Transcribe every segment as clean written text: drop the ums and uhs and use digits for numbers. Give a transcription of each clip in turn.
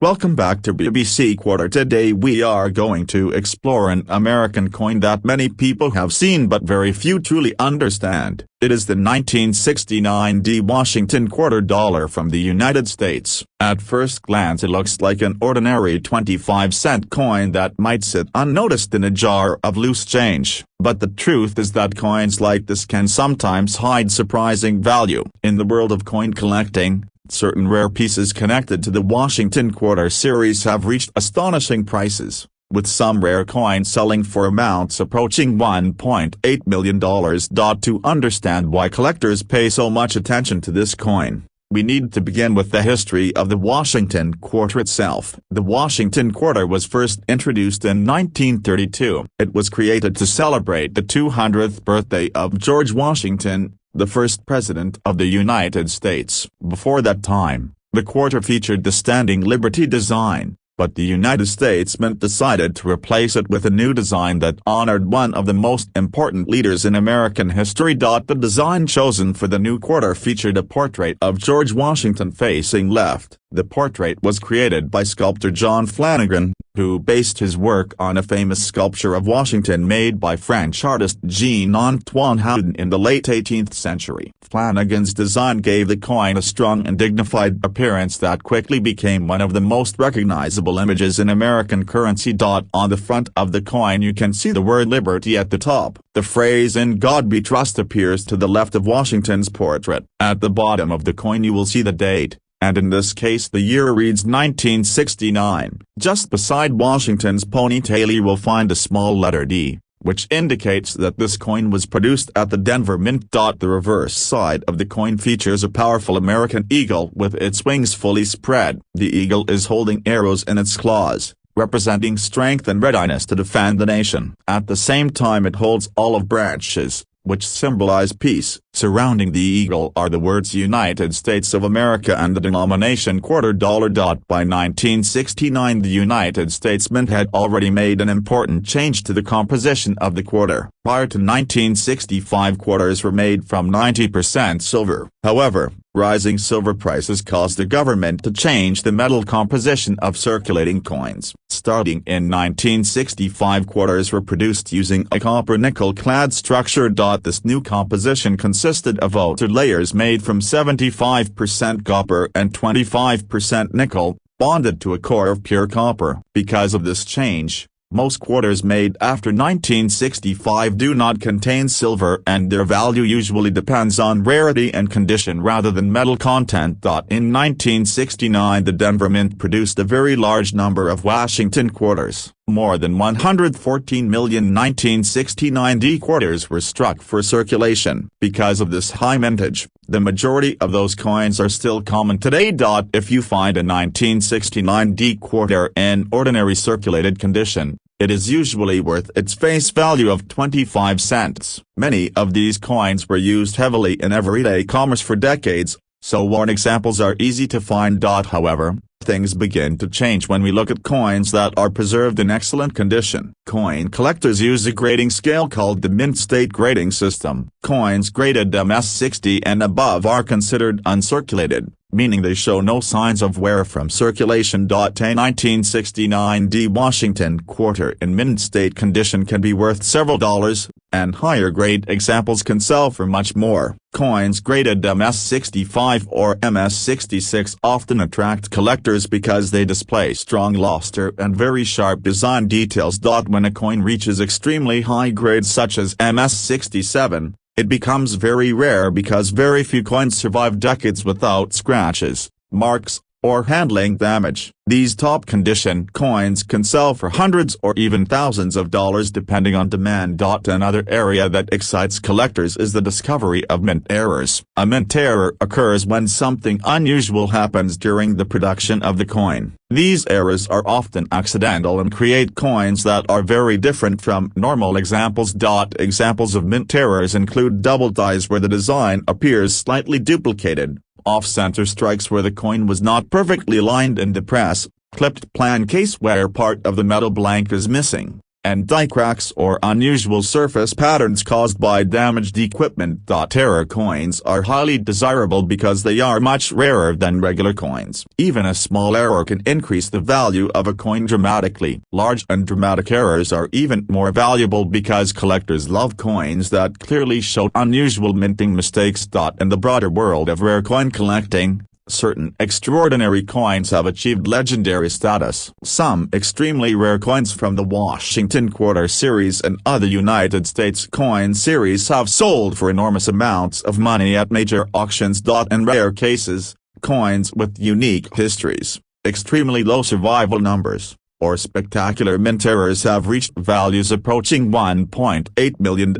Welcome back to BBC Quarter. Today we are going to explore an American coin that many people have seen but very few truly understand. It is the 1969 Washington quarter dollar from the United States. At first glance it looks like an ordinary 25-cent coin that might sit unnoticed in a jar of loose change. But the truth is that coins like this can sometimes hide surprising value. In the world of coin collecting, certain rare pieces connected to the Washington Quarter series have reached astonishing prices, with some rare coins selling for amounts approaching $1.8 million. To understand why collectors pay so much attention to this coin, we need to begin with the history of the Washington Quarter itself. The Washington Quarter was first introduced in 1932. It was created to celebrate the 200th birthday of George Washington, the first president of the United States. Before that time, the quarter featured the Standing Liberty design, but the United States Mint decided to replace it with a new design that honored one of the most important leaders in American history. The design chosen for the new quarter featured a portrait of George Washington facing left. The portrait was created by sculptor John Flanagan, who based his work on a famous sculpture of Washington made by French artist Jean-Antoine Houdin in the late 18th century. Flanagan's design gave the coin a strong and dignified appearance that quickly became one of the most recognizable images in American currency. On the front of the coin you can see the word Liberty at the top. The phrase "In God We Trust" appears to the left of Washington's portrait. At the bottom of the coin you will see the date, and in this case the year reads 1969. Just beside Washington's ponytail you will find a small letter D, which indicates that this coin was produced at the Denver Mint. The reverse side of the coin features a powerful American eagle with its wings fully spread. The eagle is holding arrows in its claws, representing strength and readiness to defend the nation. At the same time it holds olive branches, which symbolize peace. Surrounding the eagle are the words United States of America and the denomination quarter dollar. By 1969 the United States Mint had already made an important change to the composition of the quarter. Prior to 1965 quarters were made from 90% silver. However, rising silver prices caused the government to change the metal composition of circulating coins. Starting in 1965 quarters were produced using a copper nickel-clad structure. This new composition consisted of outer layers made from 75% copper and 25% nickel, bonded to a core of pure copper. Because of this change, most quarters made after 1965 do not contain silver and their value usually depends on rarity and condition rather than metal content. In 1969 the Denver Mint produced a very large number of Washington quarters. More than 114 million 1969 quarters were struck for circulation. Because of this high mintage, the majority of those coins are still common today. If you find a 1969 quarter in ordinary circulated condition, it is usually worth its face value of 25 cents. Many of these coins were used heavily in everyday commerce for decades, so worn examples are easy to find. However, things begin to change when we look at coins that are preserved in excellent condition. Coin collectors use a grading scale called the Mint State Grading System. Coins graded MS60 and above are considered uncirculated, meaning they show no signs of wear from circulation. A 1969 Washington quarter in mint state condition can be worth several dollars, and higher grade examples can sell for much more. Coins graded MS65 or MS66 often attract collectors because they display strong luster and very sharp design details. When a coin reaches extremely high grades such as MS67, it becomes very rare because very few coins survive decades without scratches, marks, or handling damage. These top condition coins can sell for hundreds or even thousands of dollars depending on demand. Another area that excites collectors is the discovery of mint errors. A mint error occurs when something unusual happens during the production of the coin. These errors are often accidental and create coins that are very different from normal examples. Examples of mint errors include double dies where the design appears slightly duplicated, off-center strikes where the coin was not perfectly aligned in the press, clipped plan case where part of the metal blank is missing, and die cracks or unusual surface patterns caused by damaged equipment. Error coins are highly desirable because they are much rarer than regular coins. Even a small error can increase the value of a coin dramatically. Large and dramatic errors are even more valuable because collectors love coins that clearly show unusual minting mistakes. In the broader world of rare coin collecting, certain extraordinary coins have achieved legendary status. Some extremely rare coins from the Washington Quarter series and other United States coin series have sold for enormous amounts of money at major auctions. In rare cases, coins with unique histories, extremely low survival numbers, or spectacular mint errors have reached values approaching $1.8 million.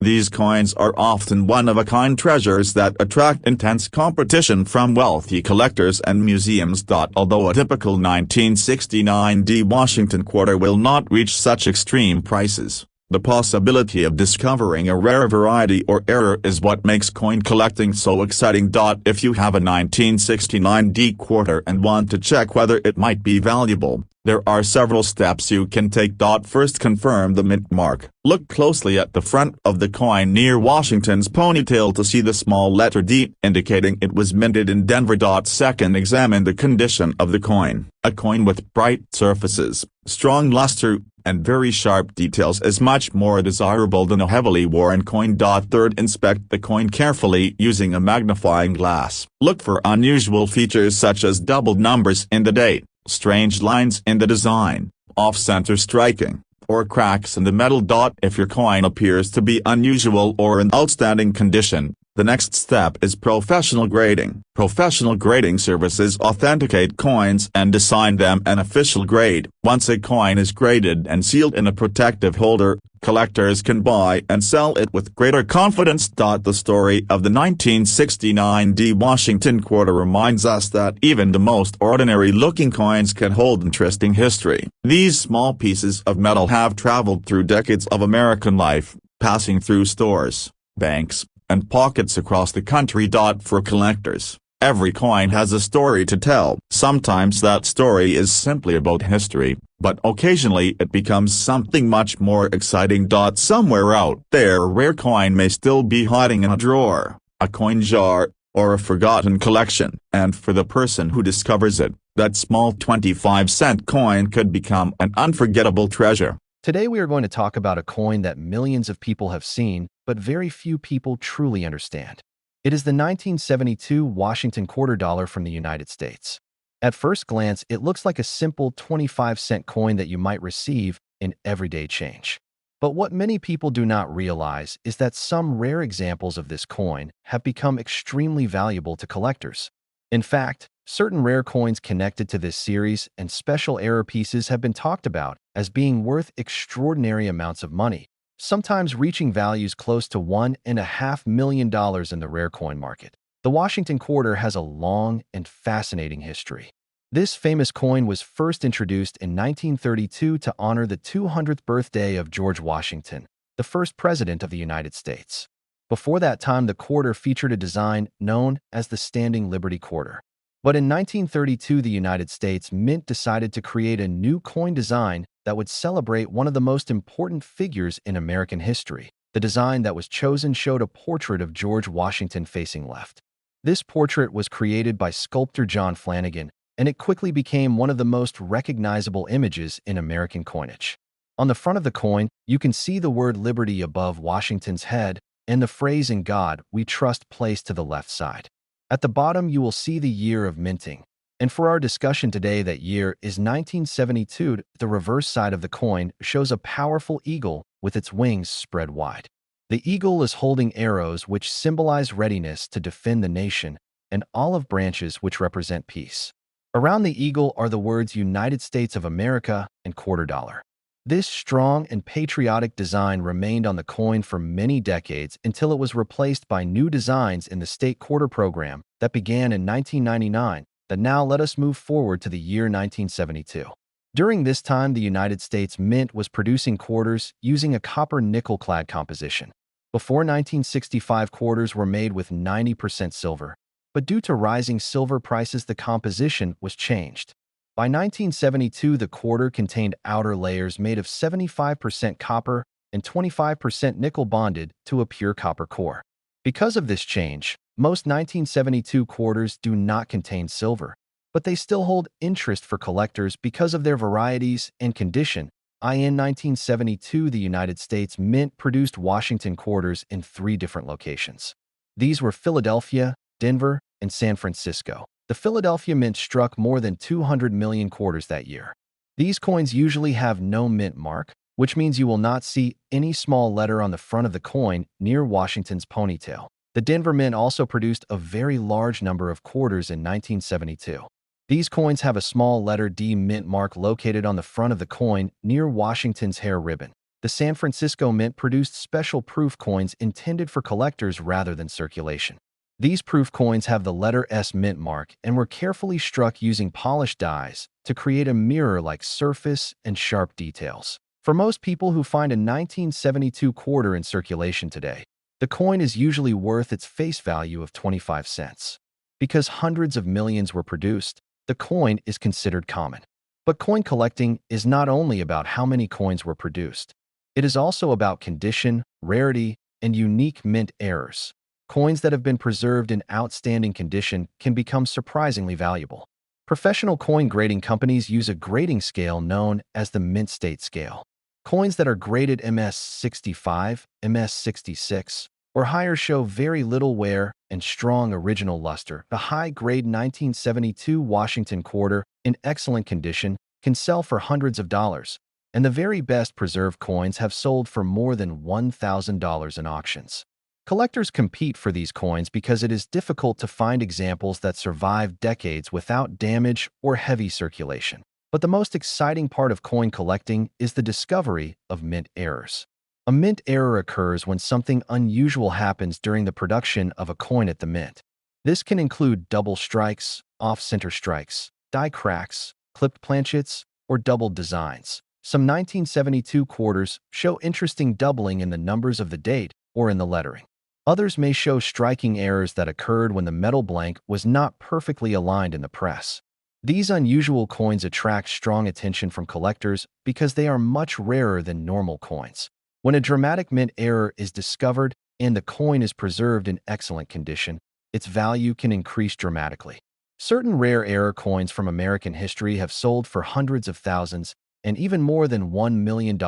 These coins are often one-of-a-kind treasures that attract intense competition from wealthy collectors and museums. Although a typical 1969 Washington Quarter will not reach such extreme prices, the possibility of discovering a rare variety or error is what makes coin collecting so exciting. If you have a 1969 quarter and want to check whether it might be valuable, there are several steps you can take. First, confirm the mint mark. Look closely at the front of the coin near Washington's ponytail to see the small letter D indicating it was minted in Denver. Second, examine the condition of the coin. A coin with bright surfaces, strong luster, and very sharp details is much more desirable than a heavily worn coin. Third, inspect the coin carefully using a magnifying glass. Look for unusual features such as doubled numbers in the date, strange lines in the design, off-center striking, or cracks in the metal. If your coin appears to be unusual or in outstanding condition, the next step is professional grading. Professional grading services authenticate coins and assign them an official grade. Once a coin is graded and sealed in a protective holder, collectors can buy and sell it with greater confidence. The story of the 1969 Washington Quarter reminds us that even the most ordinary-looking coins can hold interesting history. These small pieces of metal have traveled through decades of American life, passing through stores, banks, and pockets across the country. For collectors, every coin has a story to tell. Sometimes that story is simply about history, but occasionally it becomes something much more exciting. Somewhere out there a rare coin may still be hiding in a drawer, a coin jar, or a forgotten collection. And for the person who discovers it, that small 25-cent coin could become an unforgettable treasure. Today we are going to talk about a coin that millions of people have seen, but very few people truly understand. It is the 1972 Washington Quarter Dollar from the United States. At first glance, it looks like a simple 25-cent coin that you might receive in everyday change. But what many people do not realize is that some rare examples of this coin have become extremely valuable to collectors. In fact, certain rare coins connected to this series and special error pieces have been talked about as being worth extraordinary amounts of money, sometimes reaching values close to $1.5 million in the rare coin market. The Washington Quarter has a long and fascinating history. This famous coin was first introduced in 1932 to honor the 200th birthday of George Washington, the first president of the United States. Before that time, the quarter featured a design known as the Standing Liberty Quarter. But in 1932, the United States Mint decided to create a new coin design that would celebrate one of the most important figures in American history. The design that was chosen showed a portrait of George Washington facing left. This portrait was created by sculptor John Flanagan, and it quickly became one of the most recognizable images in American coinage. On the front of the coin, you can see the word Liberty above Washington's head and the phrase "In God We Trust" placed to the left side. At the bottom, you will see the year of minting. And for our discussion today, that year is 1972. The reverse side of the coin shows a powerful eagle with its wings spread wide. The eagle is holding arrows which symbolize readiness to defend the nation, and olive branches which represent peace. Around the eagle are the words United States of America and Quarter Dollar. This strong and patriotic design remained on the coin for many decades until it was replaced by new designs in the state quarter program that began in 1999. Now let us move forward to the year 1972. During this time, the United States Mint was producing quarters using a copper nickel-clad composition. Before 1965, quarters were made with 90% silver, but due to rising silver prices, the composition was changed. By 1972, the quarter contained outer layers made of 75% copper and 25% nickel bonded to a pure copper core. Because of this change, most 1972 quarters do not contain silver, but they still hold interest for collectors because of their varieties and condition. In 1972, the United States Mint produced Washington quarters in 3 different locations. These were Philadelphia, Denver, and San Francisco. The Philadelphia Mint struck more than 200 million quarters that year. These coins usually have no mint mark, which means you will not see any small letter on the front of the coin near Washington's ponytail. The Denver Mint also produced a very large number of quarters in 1972. These coins have a small letter D mint mark located on the front of the coin near Washington's hair ribbon. The San Francisco Mint produced special proof coins intended for collectors rather than circulation. These proof coins have the letter S mint mark and were carefully struck using polished dies to create a mirror-like surface and sharp details. For most people who find a 1972 quarter in circulation today, the coin is usually worth its face value of 25 cents. Because hundreds of millions were produced, the coin is considered common. But coin collecting is not only about how many coins were produced. It is also about condition, rarity, and unique mint errors. Coins that have been preserved in outstanding condition can become surprisingly valuable. Professional coin grading companies use a grading scale known as the Mint State Scale. Coins that are graded MS65, MS66, or higher show very little wear and strong original luster. The high-grade 1972 Washington quarter, in excellent condition, can sell for hundreds of dollars, and the very best preserved coins have sold for more than $1,000 in auctions. Collectors compete for these coins because it is difficult to find examples that survive decades without damage or heavy circulation. But the most exciting part of coin collecting is the discovery of mint errors. A mint error occurs when something unusual happens during the production of a coin at the mint. This can include double strikes, off-center strikes, die cracks, clipped planchets, or doubled designs. Some 1972 quarters show interesting doubling in the numbers of the date or in the lettering. Others may show striking errors that occurred when the metal blank was not perfectly aligned in the press. These unusual coins attract strong attention from collectors because they are much rarer than normal coins. When a dramatic mint error is discovered and the coin is preserved in excellent condition, its value can increase dramatically. Certain rare error coins from American history have sold for hundreds of thousands and even more than $1 million.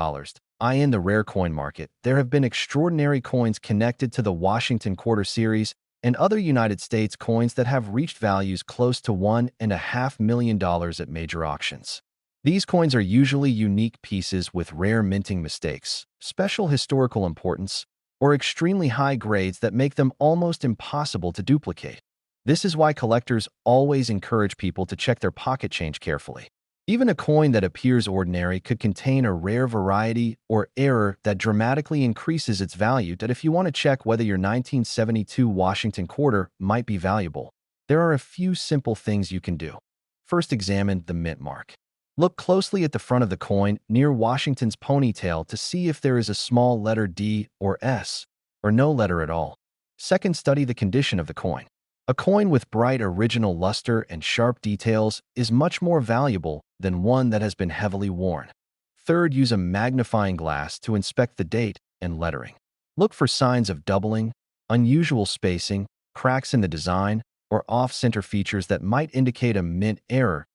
In the rare coin market, there have been extraordinary coins connected to the Washington Quarter series and other United States coins that have reached values close to $1.5 million at major auctions. These coins are usually unique pieces with rare minting mistakes, special historical importance, or extremely high grades that make them almost impossible to duplicate. This is why collectors always encourage people to check their pocket change carefully. Even a coin that appears ordinary could contain a rare variety or error that dramatically increases its value. That if you want to check whether your 1972 Washington quarter might be valuable, there are a few simple things you can do. First, examine the mint mark. Look closely at the front of the coin near Washington's ponytail to see if there is a small letter D or S, or no letter at all. Second, study the condition of the coin. A coin with bright original luster and sharp details is much more valuable than one that has been heavily worn. Third, use a magnifying glass to inspect the date and lettering. Look for signs of doubling, unusual spacing, cracks in the design, or off-center features that might indicate a mint error.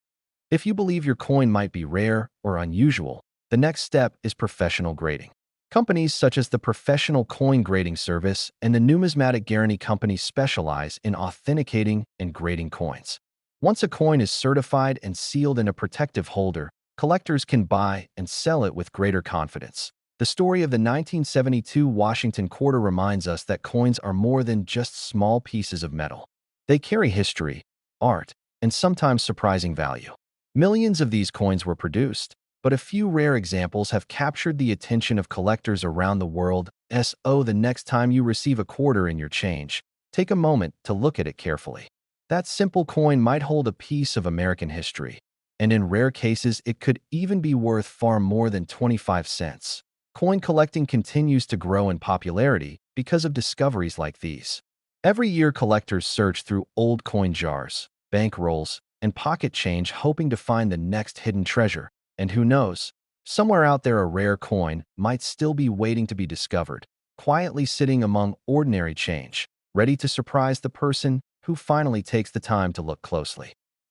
If you believe your coin might be rare or unusual, the next step is professional grading. Companies such as the Professional Coin Grading Service and the Numismatic Guarantee Company specialize in authenticating and grading coins. Once a coin is certified and sealed in a protective holder, collectors can buy and sell it with greater confidence. The story of the 1972 Washington quarter reminds us that coins are more than just small pieces of metal. They carry history, art, and sometimes surprising value. Millions of these coins were produced, but a few rare examples have captured the attention of collectors around the world. The next time you receive a quarter in your change, take a moment to look at it carefully. That simple coin might hold a piece of American history, and in rare cases it could even be worth far more than 25 cents. Coin collecting continues to grow in popularity because of discoveries like these. Every year collectors search through old coin jars, bank rolls, and pocket change hoping to find the next hidden treasure. And who knows, somewhere out there a rare coin might still be waiting to be discovered, quietly sitting among ordinary change, ready to surprise the person who finally takes the time to look closely.